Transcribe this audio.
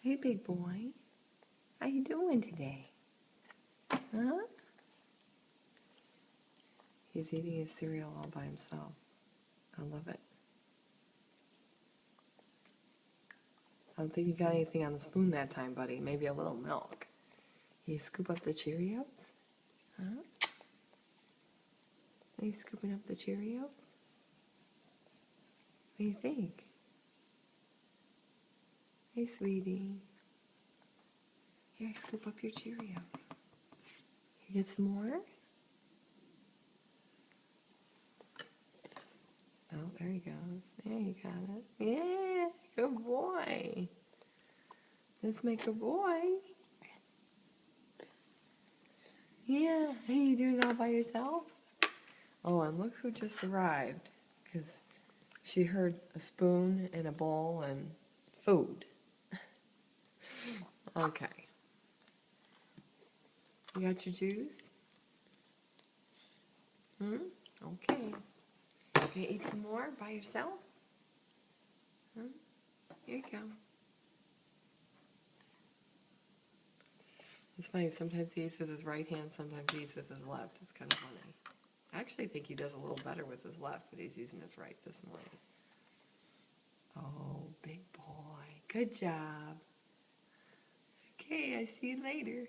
Hey, big boy. How you doing today? Huh? He's eating his cereal all by himself. I love it. I don't think you got anything on the spoon that time, buddy. Maybe a little milk. You scoop up the Cheerios? Huh? Are you scooping up the Cheerios? What do you think? Hey, sweetie. Here, scoop up your Cheerios. You get some more? Oh, there he goes. There you got it. Yeah, good boy. Let's make a boy. Yeah, hey, you doing it all by yourself? Oh, and look who just arrived. Because she heard a spoon and a bowl and food. Okay. You got your juice? Okay. You eat some more by yourself? Here you go. It's funny, sometimes he eats with his right hand, sometimes he eats with his left. It's kind of funny. I actually think he does a little better with his left, but he's using his right this morning. Oh, big boy. Good job. Okay, I see you later.